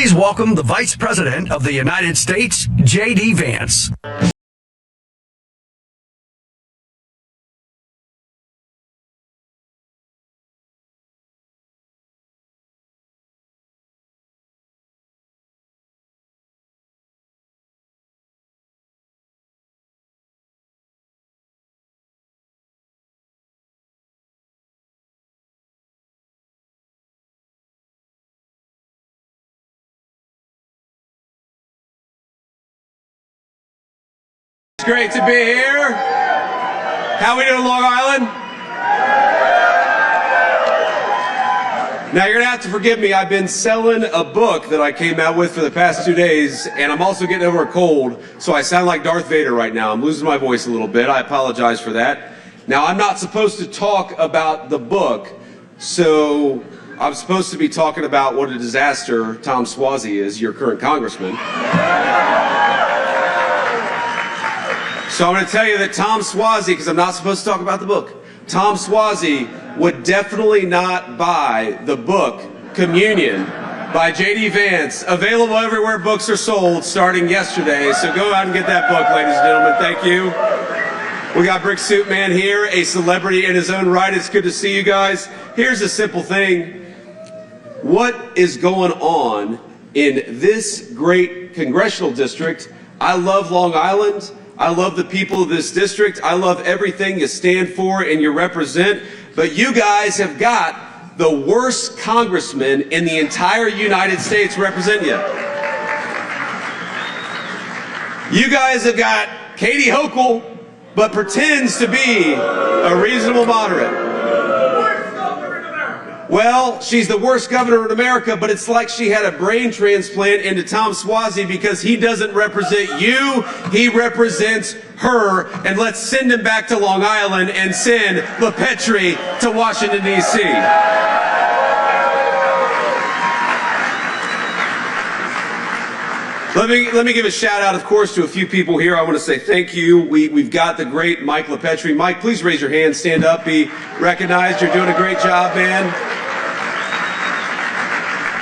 Please welcome the Vice President of the United States, J.D. Vance. It's great to be here. How we doing, Long Island? Now you're gonna have to forgive me. I've been selling a book that I came out with for the past 2 days, and I'm also getting over a cold, so I sound like Darth Vader right now. I'm losing my voice a little bit. I apologize for that. Now I'm not supposed to talk about the book, so I'm supposed to be talking about what a disaster Tom Suozzi is, your current congressman. So I'm going to tell you that Tom Suozzi, because I'm not supposed to talk about the book, Tom Suozzi would definitely not buy the book Communion by J.D. Vance, available everywhere books are sold starting yesterday. So go out and get that book, ladies and gentlemen. Thank you. We got Brick Suit Man here, a celebrity in his own right. It's good to see you guys. Here's a simple thing. What is going on in this great congressional district? I love Long Island. I love the people of this district. I love everything you stand for and you represent. But you guys have got the worst congressman in the entire United States represent you. You guys have got Katie Hochul, but pretends to be a reasonable moderate. Well, she's the worst governor in America, but it's like she had a brain transplant into Tom Suozzi because he doesn't represent you, he represents her. And let's send him back to Long Island and send LaPetri to Washington, D.C. Let me give a shout out, of course, to a few people here. I want to say thank you. We've got the great Mike LaPetri. Mike, please raise your hand, stand up, be recognized. You're doing a great job, man.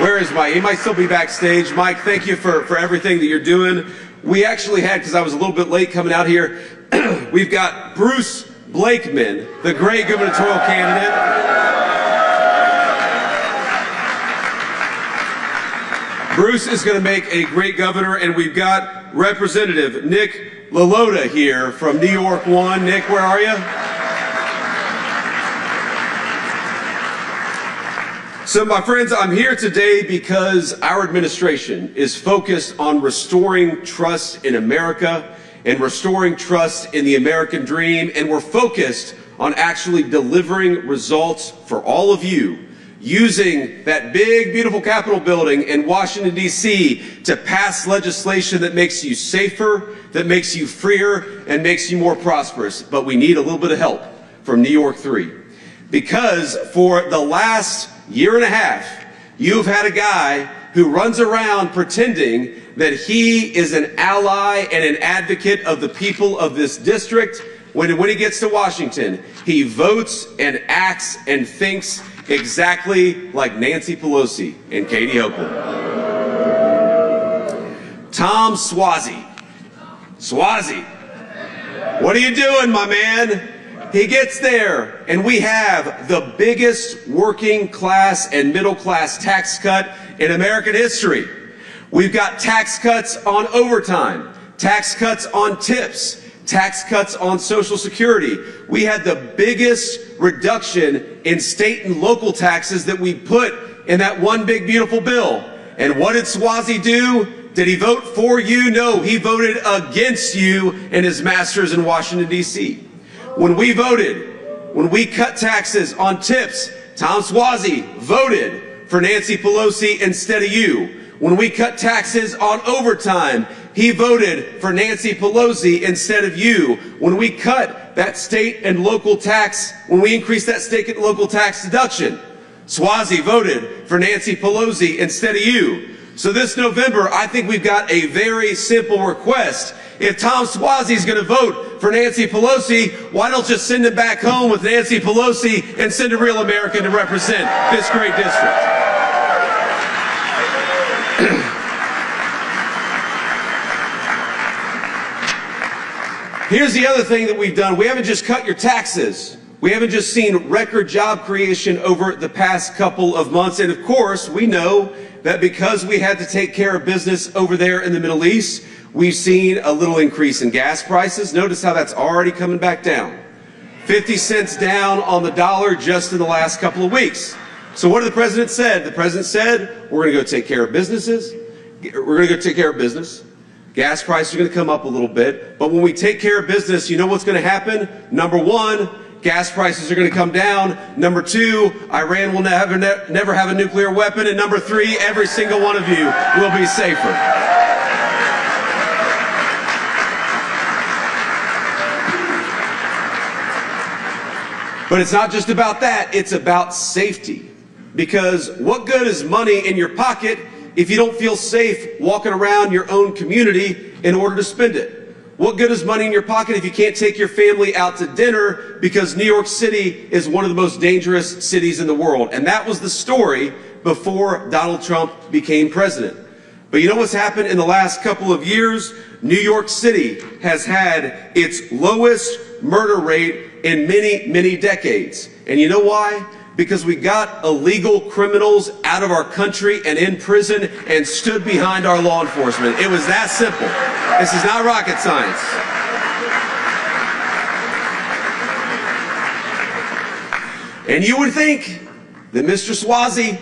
Where is Mike? He might still be backstage. Mike, thank you for everything that you're doing. We actually had, because I was a little bit late coming out here, we've got Bruce Blakeman, the great gubernatorial candidate. Bruce is going to make a great governor, and we've got Representative Nick LaLota here from New York 1. Nick, where are you? So, my friends, I'm here today because our administration is focused on restoring trust in America and restoring trust in the American dream, and we're focused on actually delivering results for all of you, using that big, beautiful Capitol building in Washington, D.C. to pass legislation that makes you safer, that makes you freer, and makes you more prosperous. But we need a little bit of help from New York 3. Because for the last year and a half, you've had a guy who runs around pretending that he is an ally and an advocate of the people of this district. When he gets to Washington, he votes and acts and thinks exactly like Nancy Pelosi and Katie Hochul. Tom Suozzi. Suozzi, what are you doing, my man? He gets there, and we have the biggest working class and middle class tax cut in American history. We've got tax cuts on overtime, tax cuts on tips, tax cuts on Social Security. We had the biggest reduction in state and local taxes that we put in that one big beautiful bill. And what did Suozzi do? Did he vote for you? No, he voted against you and his masters in Washington, D.C. When we voted, when we cut taxes on tips, Tom Suozzi voted for Nancy Pelosi instead of you. When we cut taxes on overtime, he voted for Nancy Pelosi instead of you. When we cut that state and local tax, when we increased that state and local tax deduction, Suozzi voted for Nancy Pelosi instead of you. So this November, I think we've got a very simple request. If Tom Suozzi is going to vote for Nancy Pelosi, why don't just send him back home with Nancy Pelosi and send a real American to represent this great district? Here's the other thing that we've done. We haven't just cut your taxes. We haven't just seen record job creation over the past couple of months. And of course, we know that because we had to take care of business over there in the Middle East, we've seen a little increase in gas prices. Notice how that's already coming back down. 50 cents down on the dollar just in the last couple of weeks. So what did the president say? The president said, we're going to go take care of businesses. We're going to go take care of business. Gas prices are going to come up a little bit. But when we take care of business, you know what's going to happen? Number one, gas prices are going to come down. Number two, Iran will never have a nuclear weapon. And number three, every single one of you will be safer. But it's not just about that, it's about safety. Because what good is money in your pocket if you don't feel safe walking around your own community in order to spend it? What good is money in your pocket if you can't take your family out to dinner because New York City is one of the most dangerous cities in the world? And that was the story before Donald Trump became president. But you know what's happened in the last couple of years? New York City has had its lowest murder rate in many, many decades. And you know why? Because we got illegal criminals out of our country and in prison and stood behind our law enforcement. It was that simple. This is not rocket science. And you would think that Mr. Suozzi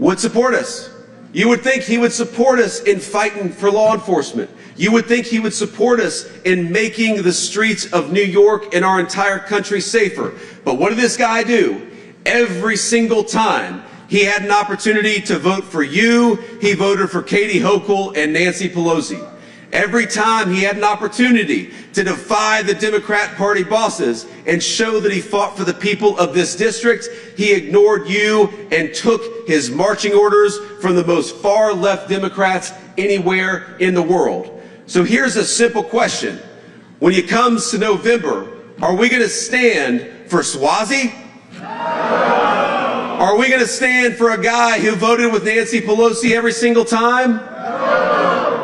would support us. You would think he would support us in fighting for law enforcement. You would think he would support us in making the streets of New York and our entire country safer. But what did this guy do? Every single time he had an opportunity to vote for you, he voted for Katie Hochul and Nancy Pelosi. Every time he had an opportunity to defy the Democrat Party bosses and show that he fought for the people of this district, he ignored you and took his marching orders from the most far-left Democrats anywhere in the world. So here's a simple question. When it comes to November, are we going to stand for Suozzi? Are we going to stand for a guy who voted with Nancy Pelosi every single time?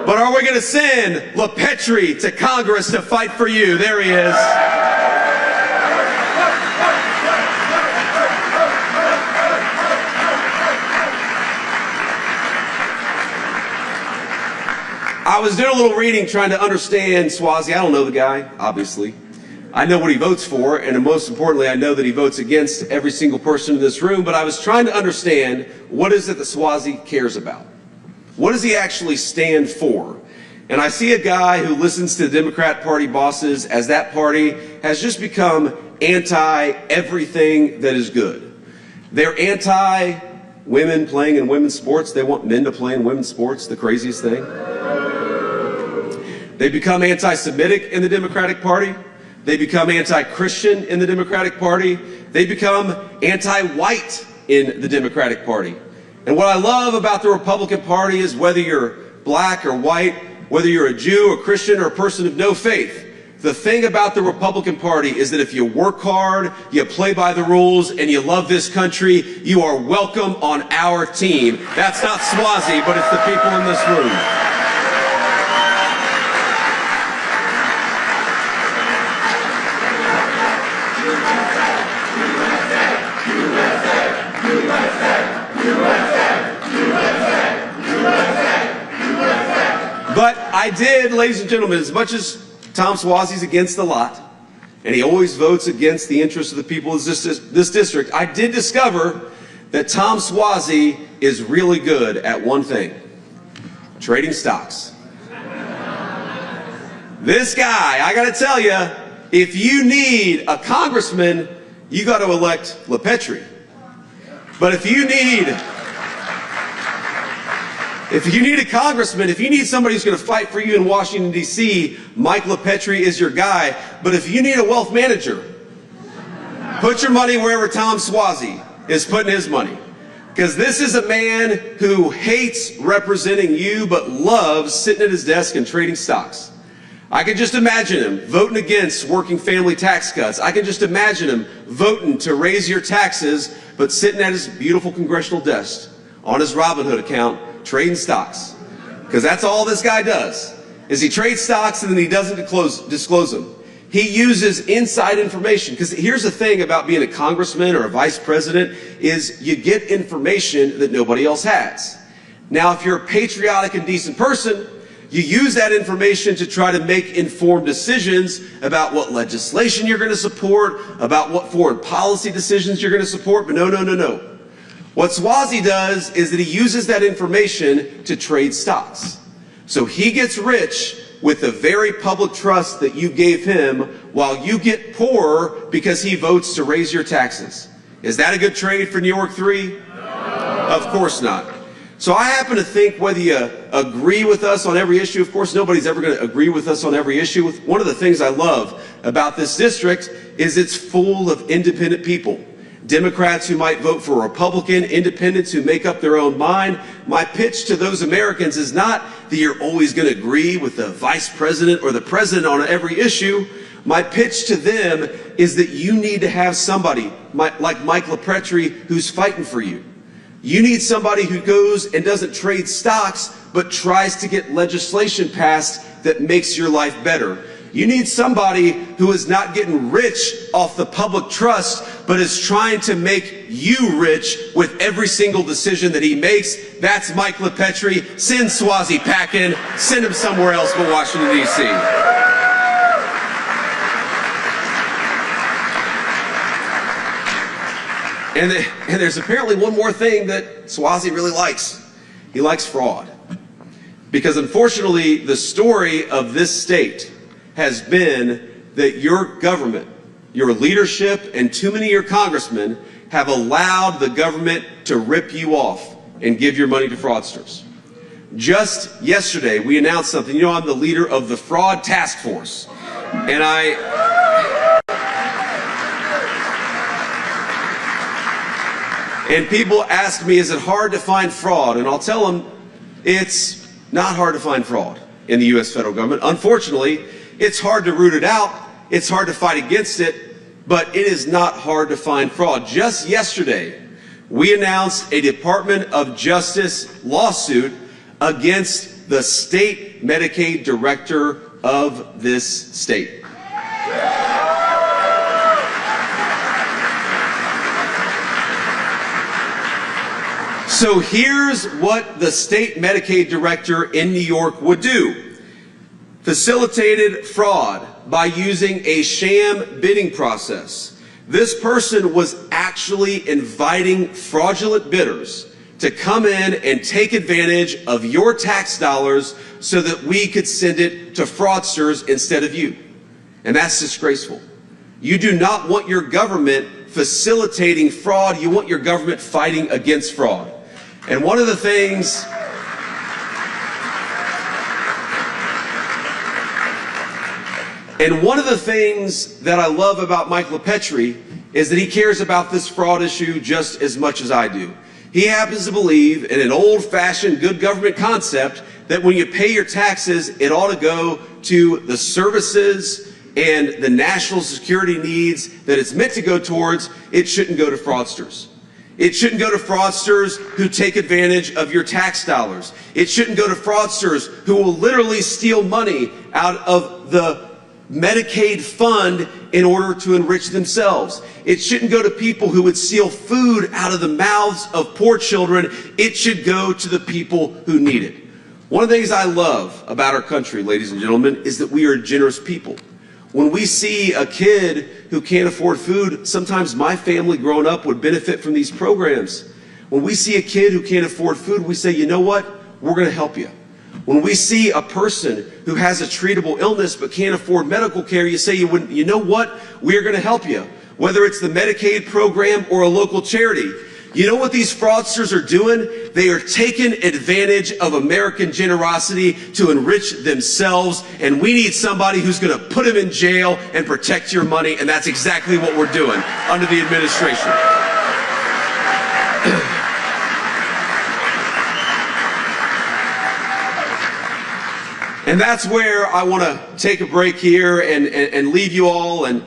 But are we going to send LaPetri to Congress to fight for you? There he is. I was doing a little reading trying to understand Suozzi. I don't know the guy, obviously. I know what he votes for, and most importantly, I know that he votes against every single person in this room, but I was trying to understand what is it that Suozzi cares about. What does he actually stand for? And I see a guy who listens to the Democrat Party bosses as that party has just become anti-everything that is good. They're anti-women playing in women's sports. They want men to play in women's sports, the craziest thing. They become anti-Semitic in the Democratic Party. They become anti-Christian in the Democratic Party. They become anti-white in the Democratic Party. And what I love about the Republican Party is whether you're black or white, whether you're a Jew, a Christian, or a person of no faith, the thing about the Republican Party is that if you work hard, you play by the rules, and you love this country, you are welcome on our team. That's not Suozzi, but it's the people in this room. But I did, ladies and gentlemen, as much as Tom Suozzi's against a lot, and he always votes against the interests of the people of this district, I did discover that Tom Suozzi is really good at one thing: trading stocks. This guy, I gotta tell you, if you need a congressman, you gotta elect LaPetri. But if you need a congressman, if you need somebody who's going to fight for you in Washington, D.C., Mike LaPetri is your guy. But if you need a wealth manager, put your money wherever Tom Suozzi is putting his money. Because this is a man who hates representing you but loves sitting at his desk and trading stocks. I can just imagine him voting against working family tax cuts. I can just imagine him voting to raise your taxes but sitting at his beautiful congressional desk on his Robinhood account trading stocks. Because that's all this guy does, is he trades stocks and then he doesn't disclose them. He uses inside information, because here's the thing about being a congressman or a vice president is you get information that nobody else has. Now, if you're a patriotic and decent person, you use that information to try to make informed decisions about what legislation you're going to support, about what foreign policy decisions you're going to support, but no. What Suozzi does is that he uses that information to trade stocks. So he gets rich with the very public trust that you gave him while you get poorer because he votes to raise your taxes. Is that a good trade for New York 3? No. Of course not. So I happen to think whether you agree with us on every issue, of course nobody's ever going to agree with us on every issue. One of the things I love about this district is it's full of independent people. Democrats who might vote for a Republican, independents who make up their own mind. My pitch to those Americans is not that you're always going to agree with the vice president or the president on every issue. My pitch to them is that you need to have somebody like Mike LaPetrie who's fighting for you. You need somebody who goes and doesn't trade stocks, but tries to get legislation passed that makes your life better. You need somebody who is not getting rich off the public trust, but is trying to make you rich with every single decision that he makes. That's Mike LaPetrie. Send Suozzi packing. Send him somewhere else but Washington, D.C. And there's apparently one more thing that Suozzi really likes. He likes fraud. Because unfortunately, the story of this state has been that your government, your leadership, and too many of your congressmen have allowed the government to rip you off and give your money to fraudsters. Just yesterday, we announced something. You know, I'm the leader of the Fraud Task Force. And people ask me, is it hard to find fraud? And I'll tell them, it's not hard to find fraud in the U.S. federal government. Unfortunately, it's hard to root it out. It's hard to fight against it, but it is not hard to find fraud. Just yesterday, we announced a Department of Justice lawsuit against the state Medicaid director of this state. So here's what the state Medicaid director in New York would do. Facilitated fraud by using a sham bidding process. This person was actually inviting fraudulent bidders to come in and take advantage of your tax dollars so that we could send it to fraudsters instead of you. And that's disgraceful. You do not want your government facilitating fraud. You want your government fighting against fraud. And one of the things that I love about Mike LaPetrie is that he cares about this fraud issue just as much as I do. He happens to believe in an old-fashioned good government concept that when you pay your taxes, it ought to go to the services and the national security needs that it's meant to go towards. It shouldn't go to fraudsters. It shouldn't go to fraudsters who take advantage of your tax dollars. It shouldn't go to fraudsters who will literally steal money out of the Medicaid fund in order to enrich themselves. It shouldn't go to people who would steal food out of the mouths of poor children. It should go to the people who need it. One of the things I love about our country, ladies and gentlemen, is that we are generous people. When we see a kid who can't afford food, sometimes my family growing up would benefit from these programs. When we see a kid who can't afford food, we say, you know what? We're going to help you. When we see a person who has a treatable illness but can't afford medical care, you say, you know what? We're going to help you. Whether it's the Medicaid program or a local charity. You know what these fraudsters are doing? They are taking advantage of American generosity to enrich themselves, and we need somebody who's going to put them in jail and protect your money, and that's exactly what we're doing under the administration. And that's where I want to take a break here and leave you all. And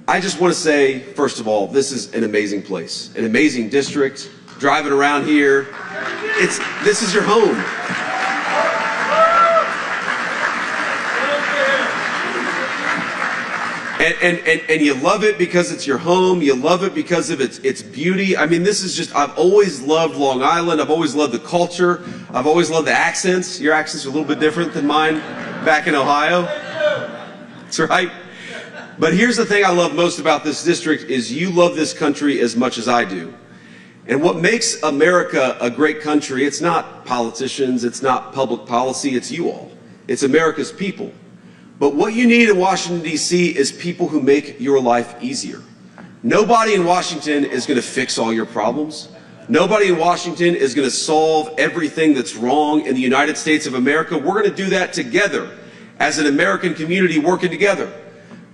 I just want to say, first of all, this is an amazing place, an amazing district. Driving around here, this is your home. And you love it because it's your home. You love it because of its beauty. I mean, this is just, I've always loved Long Island. I've always loved the culture. I've always loved the accents. Your accents are a little bit different than mine back in Ohio. That's right. But here's the thing I love most about this district is you love this country as much as I do. And what makes America a great country, it's not politicians, it's not public policy, it's you all. It's America's people. But what you need in Washington, D.C. is people who make your life easier. Nobody in Washington is going to fix all your problems. Nobody in Washington is going to solve everything that's wrong in the United States of America. We're going to do that together as an American community working together.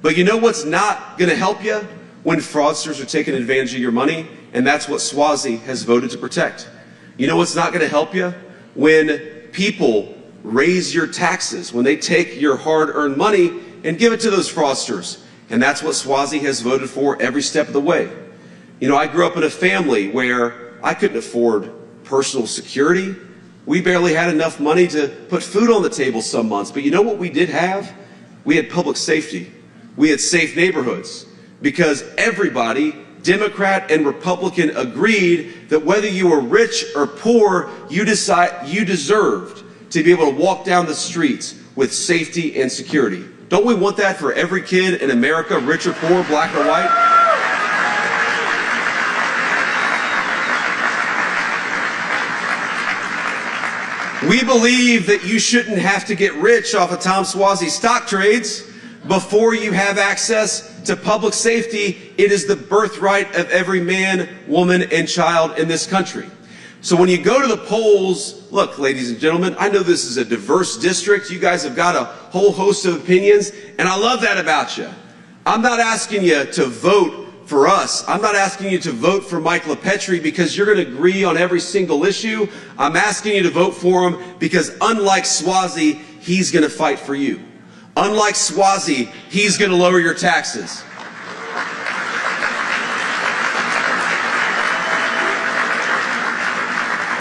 But you know what's not going to help you? When fraudsters are taking advantage of your money, and that's what Suozzi has voted to protect. You know what's not going to help you? When people raise your taxes, when they take your hard-earned money and give it to those fraudsters. And that's what Suozzi has voted for every step of the way. You know, I grew up in a family where I couldn't afford personal security. We barely had enough money to put food on the table some months. But you know what we did have? We had public safety. We had safe neighborhoods. Because everybody, Democrat and Republican, agreed that whether you were rich or poor, you deserved to be able to walk down the streets with safety and security. Don't we want that for every kid in America, rich or poor, black or white? We believe that you shouldn't have to get rich off of Tom Suozzi stock trades before you have access to public safety. It is the birthright of every man, woman, and child in this country. So when you go to the polls, look, ladies and gentlemen, I know this is a diverse district. You guys have got a whole host of opinions, and I love that about you. I'm not asking you to vote for us. I'm not asking you to vote for Mike LaPetrie because you're going to agree on every single issue. I'm asking you to vote for him because unlike Suozzi, he's going to fight for you. Unlike Suozzi, he's going to lower your taxes.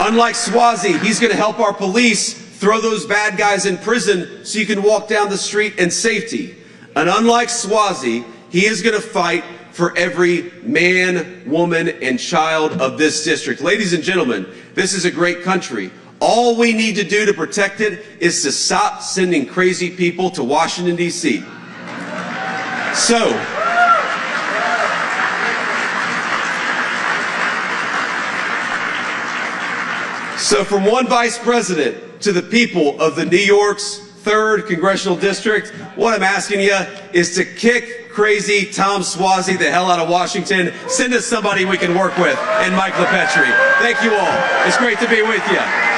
Unlike Suozzi, he's going to help our police throw those bad guys in prison so you can walk down the street in safety. And unlike Suozzi, he is going to fight for every man, woman, and child of this district. Ladies and gentlemen, this is a great country. All we need to do to protect it is to stop sending crazy people to Washington, D.C. So from one vice president to the people of the New York's 3rd Congressional District, what I'm asking you is to kick crazy Tom Suozzi the hell out of Washington. Send us somebody we can work with, and Mike LaPetrie. Thank you all. It's great to be with you.